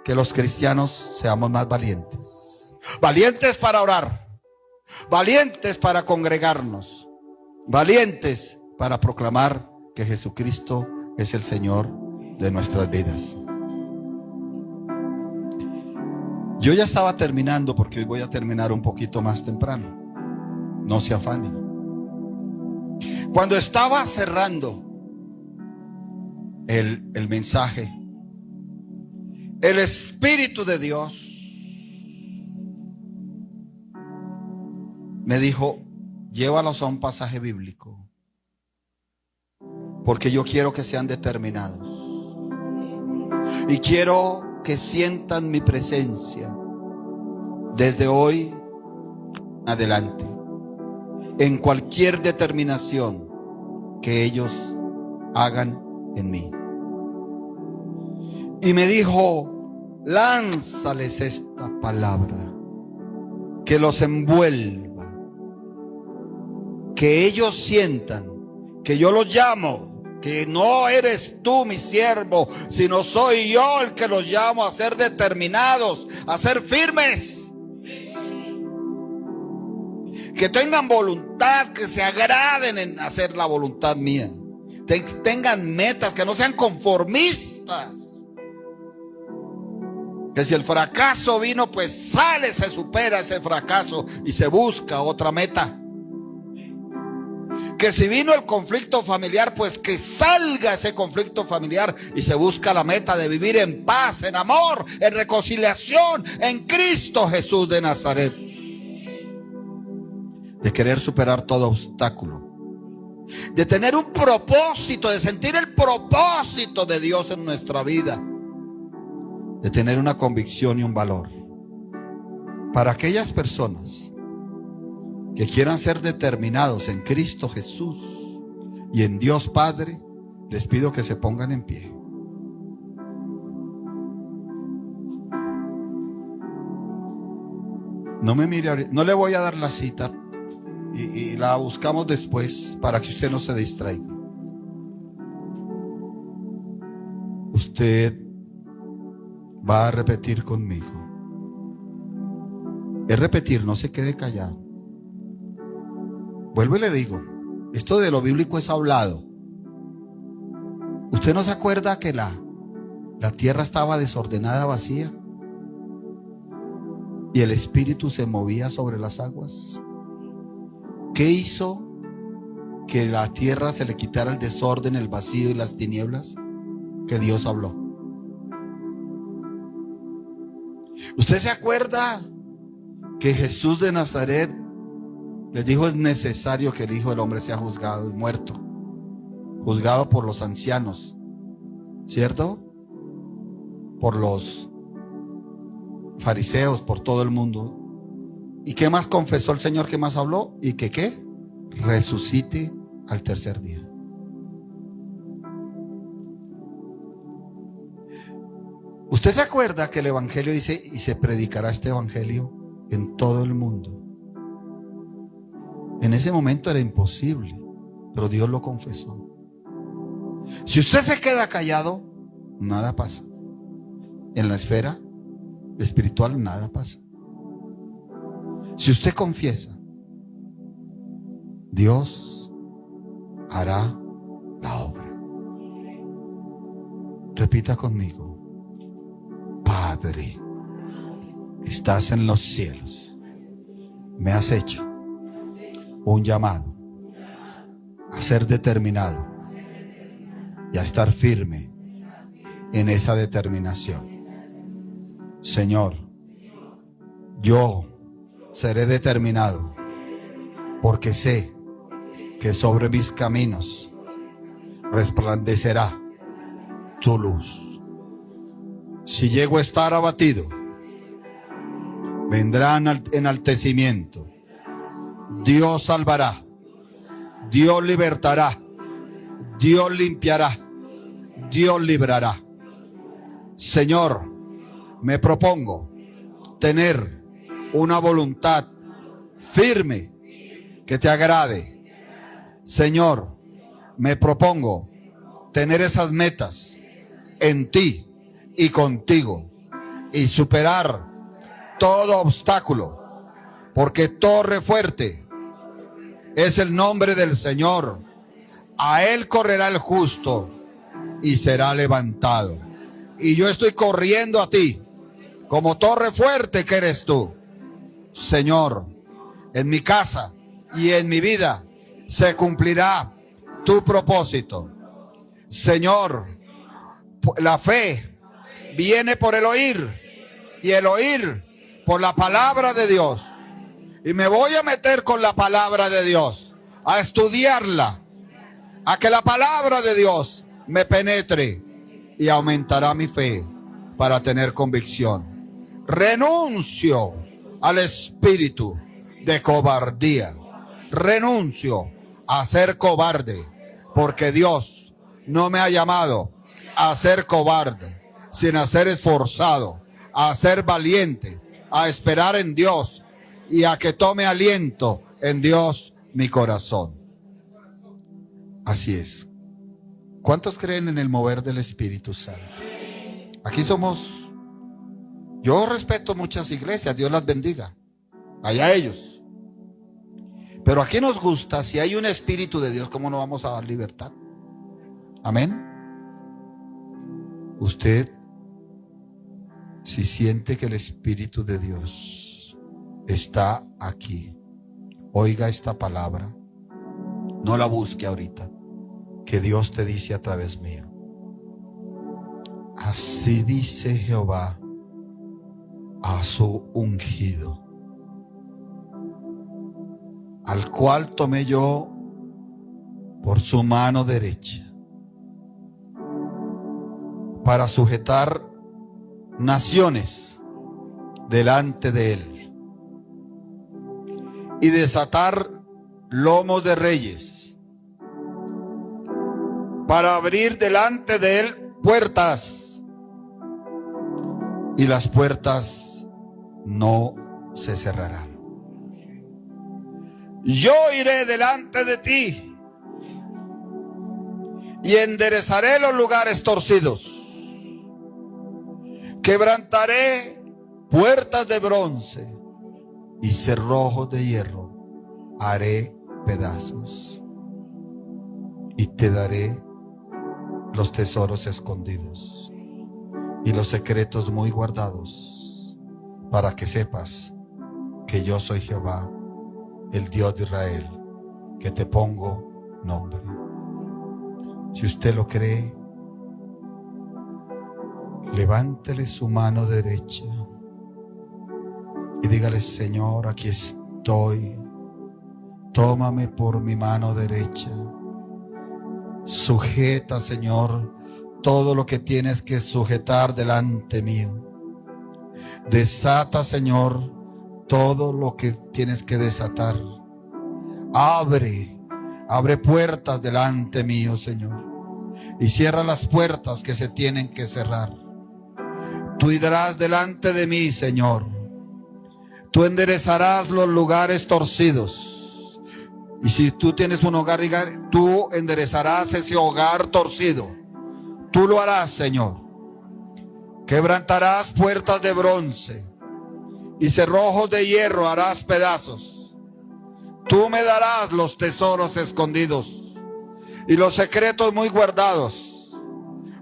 que los cristianos seamos más valientes. Valientes para orar, valientes para congregarnos, valientes para proclamar que Jesucristo es el Señor de nuestras vidas. Yo ya estaba terminando, porque hoy voy a terminar un poquito más temprano. No se afane. Cuando estaba cerrando el mensaje, el Espíritu de Dios me dijo: llévalos a un pasaje bíblico, porque yo quiero que sean determinados y quiero que sientan mi presencia desde hoy en adelante, en cualquier determinación que ellos hagan en mí. Y me dijo: lánzales esta palabra, que los envuelva, que ellos sientan que yo los llamo, que no eres tú mi siervo, sino soy yo el que los llamo a ser determinados, a ser firmes, que tengan voluntad, que se agraden en hacer la voluntad mía, tengan metas, que no sean conformistas, que si el fracaso vino, pues sale, se supera ese fracaso y se busca otra meta. Que si vino el conflicto familiar, pues que salga ese conflicto familiar y se busca la meta de vivir en paz, en amor, en reconciliación, en Cristo Jesús de Nazaret. De querer superar todo obstáculo, de tener un propósito, de sentir el propósito de Dios en nuestra vida, de tener una convicción y un valor. Para aquellas personas que quieran ser determinados en Cristo Jesús y en Dios Padre, les pido que se pongan en pie. No me mire ahorita, no le voy a dar la cita y la buscamos después para que usted no se distraiga. Usted va a repetir conmigo. Es repetir, no se quede callado. Vuelvo y le digo, esto de lo bíblico es hablado. ¿Usted no se acuerda que la tierra estaba desordenada, vacía, y el Espíritu se movía sobre las aguas? ¿Qué hizo que la tierra se le quitara el desorden, el vacío y las tinieblas? Que Dios habló. ¿Usted se acuerda que Jesús de Nazaret les dijo: es necesario que el Hijo del Hombre sea juzgado y muerto, juzgado por los ancianos, ¿cierto? Por los fariseos, por todo el mundo. ¿Y qué más confesó el Señor? ¿Qué más habló? Y que ¿qué? Resucite al tercer día. ¿Usted se acuerda que el Evangelio dice: y se predicará este Evangelio en todo el mundo? En ese momento era imposible, pero Dios lo confesó. Si usted se queda callado, nada pasa. En la esfera espiritual nada pasa. Si usted confiesa, Dios hará la obra. Repita conmigo: Padre, estás en los cielos, me has hecho un llamado a ser determinado y a estar firme en esa determinación. Señor, yo seré determinado, porque sé que sobre mis caminos resplandecerá tu luz. Si llego a estar abatido, vendrá enaltecimiento. Dios salvará, Dios libertará, Dios limpiará, Dios librará. Señor, me propongo tener una voluntad firme que te agrade. Señor, me propongo tener esas metas en ti y contigo y superar todo obstáculo, porque torre fuerte es el nombre del Señor. A él correrá el justo y será levantado. Y yo estoy corriendo a ti como torre fuerte que eres tú. Señor, en mi casa y en mi vida se cumplirá tu propósito. Señor, la fe viene por el oír y el oír por la palabra de Dios. Y me voy a meter con la palabra de Dios, a estudiarla, a que la palabra de Dios me penetre y aumentará mi fe para tener convicción. Renuncio al espíritu de cobardía. Renuncio a ser cobarde, porque Dios no me ha llamado a ser cobarde, sino a ser esforzado, a ser valiente, a esperar en Dios y a que tome aliento en Dios mi corazón. Así es. ¿Cuántos creen en el mover del Espíritu Santo? Aquí somos... Yo respeto muchas iglesias, Dios las bendiga. Allá ellos. Pero aquí nos gusta, si hay un Espíritu de Dios, ¿cómo no vamos a dar libertad? Amén. Usted, si siente que el Espíritu de Dios está aquí, oiga esta palabra. No la busque ahorita, que Dios te dice a través mío. Así dice Jehová a su ungido, al cual tomé yo por su mano derecha, para sujetar naciones delante de él y desatar lomos de reyes, para abrir delante de él puertas, y las puertas no se cerrarán. Yo iré delante de ti y enderezaré los lugares torcidos. Quebrantaré puertas de bronce y cerrojos de hierro haré pedazos. Y te daré los tesoros escondidos y los secretos muy guardados, para que sepas que yo soy Jehová, el Dios de Israel, que te pongo nombre. Si usted lo cree, levántele su mano derecha y dígale: Señor, aquí estoy, tómame por mi mano derecha. Sujeta, Señor, todo lo que tienes que sujetar delante mío. Desata, Señor, todo lo que tienes que desatar. Abre puertas delante mío, Señor, y cierra las puertas que se tienen que cerrar. Tú irás delante de mí, Señor. Tú enderezarás los lugares torcidos. Y si tú tienes un hogar, diga, tú enderezarás ese hogar torcido. Tú lo harás, Señor. Quebrantarás puertas de bronce y cerrojos de hierro harás pedazos. Tú me darás los tesoros escondidos y los secretos muy guardados,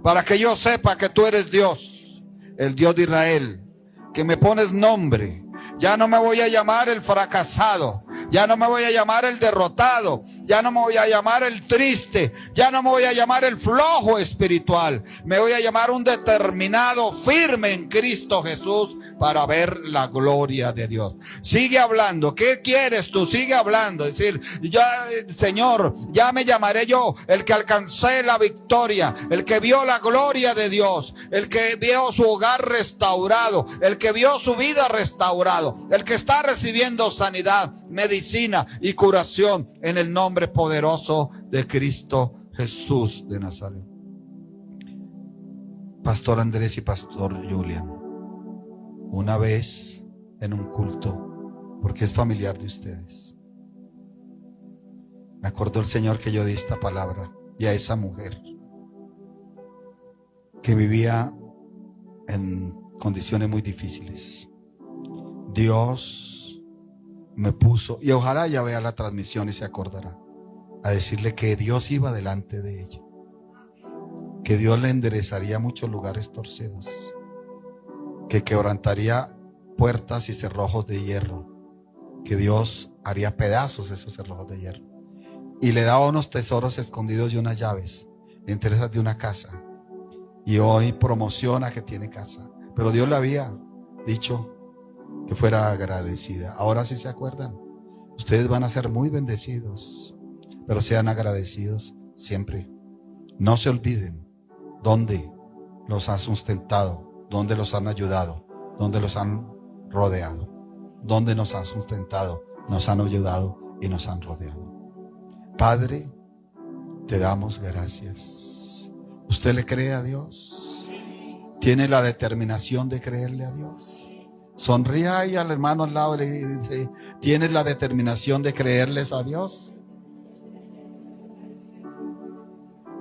para que yo sepa que tú eres Dios, el Dios de Israel, que me pones nombre. Ya no me voy a llamar el fracasado, Ya no me voy a llamar el derrotado. Ya no me voy a llamar el triste. Ya no me voy a llamar el flojo espiritual. Me voy a llamar un determinado, firme en Cristo Jesús para ver la gloria de Dios. Sigue hablando. ¿Qué quieres tú? Sigue hablando. Es decir, ya, Señor, ya me llamaré yo el que alcancé la victoria, el que vio la gloria de Dios, el que vio su hogar restaurado, el que vio su vida restaurado, el que está recibiendo sanidad, medicina y curación en el nombre poderoso de Cristo Jesús de Nazaret. Pastor Andrés y Pastor Julián, una vez en un culto, porque es familiar de ustedes, me acordó el Señor que yo di esta palabra y a esa mujer que vivía en condiciones muy difíciles. Dios me puso, y ojalá ella vea la transmisión y se acordará, a decirle que Dios iba delante de ella, que Dios le enderezaría muchos lugares torcidos, que quebrantaría puertas y cerrojos de hierro, que Dios haría pedazos esos cerrojos de hierro, y le daba unos tesoros escondidos y unas llaves entre esas de una casa. Y hoy promociona que tiene casa, pero Dios le había dicho que fuera agradecida. Ahora sí se acuerdan, ustedes van a ser muy bendecidos, pero sean agradecidos siempre. No se olviden dónde los han sustentado, dónde los han ayudado, dónde los han rodeado, dónde nos han sustentado, nos han ayudado y nos han rodeado. Padre, te damos gracias. ¿Usted le cree a Dios? ¿Tiene la determinación de creerle a Dios? Sonría ahí al hermano al lado y le dice, ¿tienes la determinación de creerles a Dios?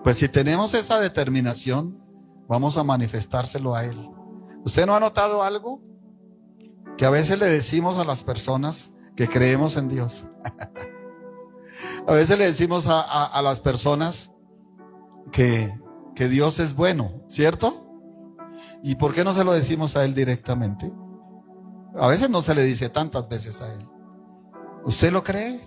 Pues si tenemos esa determinación, vamos a manifestárselo a Él. ¿Usted no ha notado algo? Que a veces le decimos a las personas que creemos en Dios. A veces le decimos a las personas que Dios es bueno, ¿cierto? ¿Y por qué no se lo decimos a Él directamente? A veces no se le dice tantas veces a Él. ¿Usted lo cree?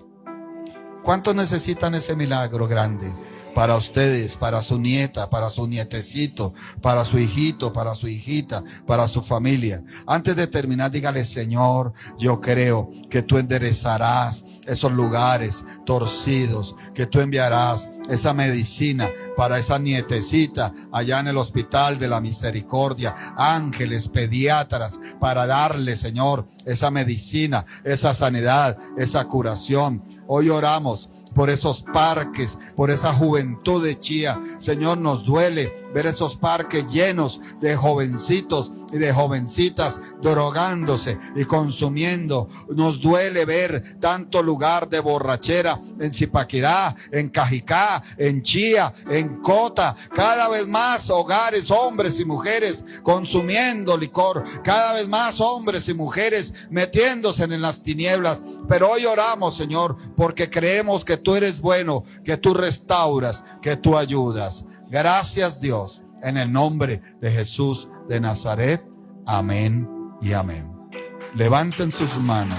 ¿Cuántos necesitan ese milagro grande? Para ustedes, para su nieta, para su nietecito, para su hijito, para su hijita, para su familia. Antes de terminar, dígale: Señor, yo creo que tú enderezarás esos lugares torcidos, que tú enviarás esa medicina para esa nietecita allá en el hospital de la misericordia, ángeles, pediatras, para darle, Señor, esa medicina, esa sanidad, esa curación. Hoy oramos por esos parques, por esa juventud de Chía. Señor, nos duele ver esos parques llenos de jovencitos y de jovencitas drogándose y consumiendo. Nos duele ver tanto lugar de borrachera en Zipaquirá, en Cajicá, en Chía, en Cota. Cada vez más hogares, hombres y mujeres consumiendo licor. Cada vez más hombres y mujeres metiéndose en las tinieblas. Pero hoy oramos, Señor, porque creemos que tú eres bueno, que tú restauras, que tú ayudas. Gracias, Dios, en el nombre de Jesús de Nazaret. Amén y amén. Levanten sus manos.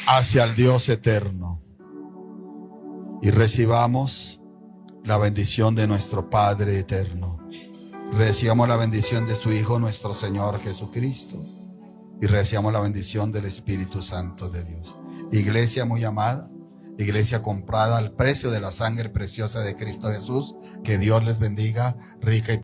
Hacia el Dios eterno. Y recibamos la bendición de nuestro Padre eterno. Recibamos la bendición de su Hijo, nuestro Señor Jesucristo. Y recibamos la bendición del Espíritu Santo de Dios. Iglesia muy amada, iglesia comprada al precio de la sangre preciosa de Cristo Jesús, que Dios les bendiga rica y